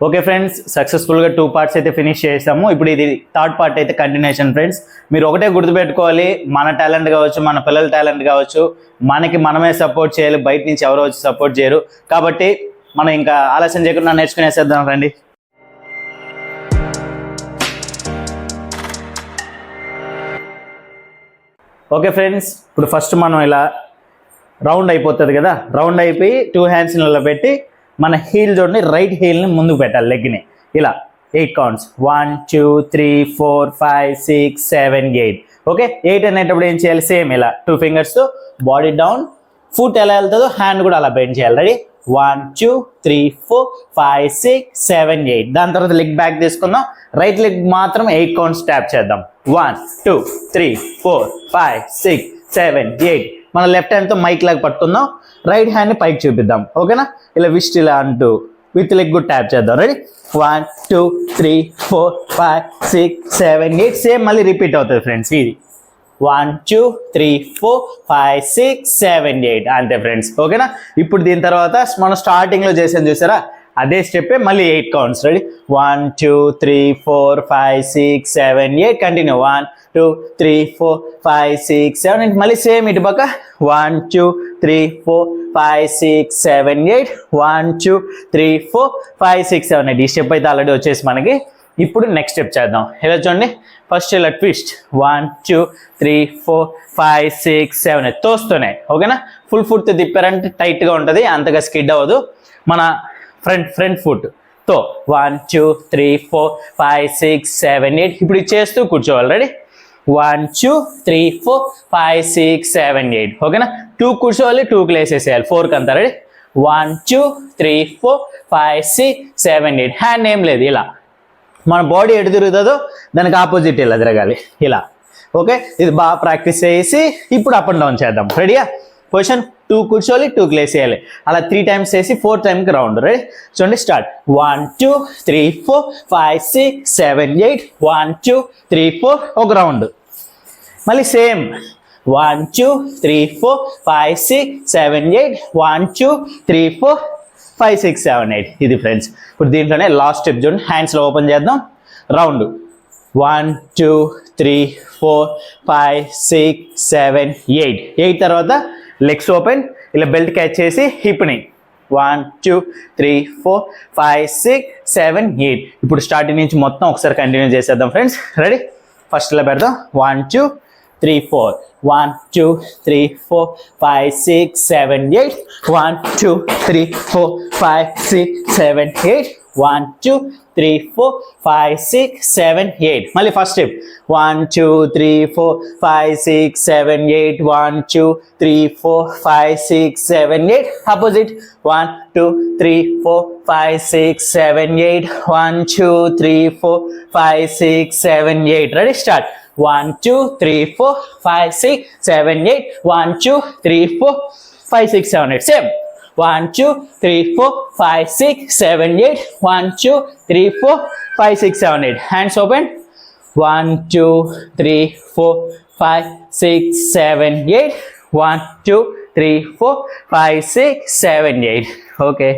Okay friends, సక్సెస్ఫుల్గా 2 parts అయితే finish చేసాము. ఇప్పుడు ఇది థర్డ్ పార్ట్ అయితే కంటిన్యూషన్. ఫ్రెండ్స్, మీరు ఒకటే గుర్తుపెట్టుకోవాలి, మన టాలెంట్ కావచ్చు, మన పిల్లల టాలెంట్ కావచ్చు, మనకి మనమే సపోర్ట్ చేయాలి, బయట నుంచి ఎవరో వచ్చి సపోర్ట్ చేయరు. కాబట్టి మనం ఇంకా ఆలస్యం చేయకుండా నేర్చుకునేసేద్దాం రండి. ఓకే ఫ్రెండ్స్, ఇప్పుడు ఫస్ట్ మనం ఇలా రౌండ్ అయిపోతుంది కదా, రౌండ్ అయిపోయి 2 హ్యాండ్స్ని ఇలా పెట్టి మన హీల్ చూడండి, రైట్ హీల్ని ముందుకు పెట్టాలి, లెగ్ని ఇలా 8 కౌంట్స్. 1 2 3 4 5 6 7 8. ఓకే, 8 అనేటప్పుడు ఏం చేయాలి, సేమ్ ఇలా 2 ఫింగర్స్తో బాడీ డౌన్, ఫుట్ ఎలా వెళ్తుందో హ్యాండ్ కూడా అలా బెండ్ చేయాలి. రెడీ, 1 2 3 4 5 6 7 8. దాని తర్వాత లెగ్ బ్యాక్ తీసుకుందాం, రైట్ లెగ్ మాత్రం 8 కౌంట్స్ ట్యాప్ చేద్దాం. 1 2 3 4 5 6 7 8. మన లెఫ్ట్ హ్యాండ్తో మైక్ లాగా పట్టుకుందాం, రైట్ హ్యాండ్ని పైకి చూపిద్దాం. ఓకేనా, ఇలా విస్ట్ ఇలా అంటూ విత్ లెగ్ కూడా ట్యాప్ చేద్దాం. రెడీ, 1 2 3 4 5 6 7 8. సేమ్ మళ్ళీ రిపీట్ అవుతుంది ఫ్రెండ్స్. ఇది 1 2 3 4 5 6 7 8 అంతే ఫ్రెండ్స్. ఓకేనా, ఇప్పుడు దీని తర్వాత మనం స్టార్టింగ్లో చేసాను చూసారా, అదే స్టెప్పే మళ్ళీ 8 కౌంట్స్. రెడీ, 1 2 3 4 5 6 7 8. కంటిన్యూ, 1 2 3 4 5 6 7 8. మళ్ళీ సేమ్ ఇటు పక్క 1 2 3 4 5 6 7 8. 1 2 3 4 5 6 7 8. ఈ స్టెప్ అయితే ఆల్రెడీ వచ్చేసి మనకి. ఇప్పుడు నెక్స్ట్ స్టెప్ చేద్దాం. ఇలా చూడండి, ఫస్ట్ ఇలా ట్విస్ట్, 1 2 3 4 5 6 7 8 తోస్తూనే. ఓకేనా, ఫుల్ ఫుట్ తిప్పారంటే టైట్గా ఉంటుంది, అంతగా స్కిడ్ అవ్వదు. మన ఫ్రంట్ ఫుట్ తో 1 2 3 4 5 6 7 8. ఇప్పుడు ఇది చేస్తూ కూర్చోవాలి. రెడీ, 1 2 3 4 5 6 7 8. ఓకేనా, 2 కూర్చోవాలి, 2కి లేసేసేయాలి, 4కి అంతా. రెడీ, 1 2 3 4 5 6 7 8. హ్యాండ్ ఏం లేదు, ఇలా మన బాడీ ఎటు తిరుగుతుందో దానికి ఆపోజిట్ ఇలా తిరగాలి, ఇలా. ఓకే, ఇది బాగా ప్రాక్టీస్ చేసి ఇప్పుడు అప్ అండ్ డౌన్ చేద్దాం. రెడీయా, పొజిషన్ 2 కూర్చోవాలి, 2కి లేసేయాలి, అలా 3 టైమ్స్ చేసి 4th టైంకి రౌండ్. రెడీ, చూడండి, స్టార్ట్. 1 2 3 4 5 6 7 8. 1 2 3 4 ఒక రౌండ్. మళ్ళీ సేమ్ 1 2 3 4 5 6 7 8. 1 2 3 4 5 6 7 8. ఇది ఫ్రెండ్స్. ఇప్పుడు దీంట్లోనే లాస్ట్ స్టెప్ చూడండి, హ్యాండ్స్లో ఓపెన్ చేద్దాం, రౌండ్. 1 2 3 4 5 6 7 8. 8 తర్వాత లెగ్స్ ఓపెన్, ఇలా బెల్ట్ క్యాచ్ చేసి హిప్ని 1 2 3 4 5 6 7 8. ఇప్పుడు స్టార్టింగ్ నుంచి మొత్తం ఒకసారి కంటిన్యూ చేసేద్దాం ఫ్రెండ్స్. రెడీ, ఫస్ట్ ఇలా పెడదాం, 1 2 3 4. 1 2 3 4 5 6 7 8. 1 2 3 4 5 6 7 8. 1 2 3 4 5 6 7 8. మళ్ళీ first step, 1 2 3 4 5 6 7 8. 1 2 3 4 5 6 7 8. Opposite, 1 2 3 4 5 6 7 8. 1 2 3 4 5 6 7 8. Ready, start. 1 2 3 4 5 6 7 8. 1 2 3 4 5 6 7 8. Same, 1 2 3 4 5 6 7 8. 1 2 3 4 5 6 7 8. Hands open. 1 2 3 4 5 6 7 8. 1 2 3 4 5 6 7 8. Okay.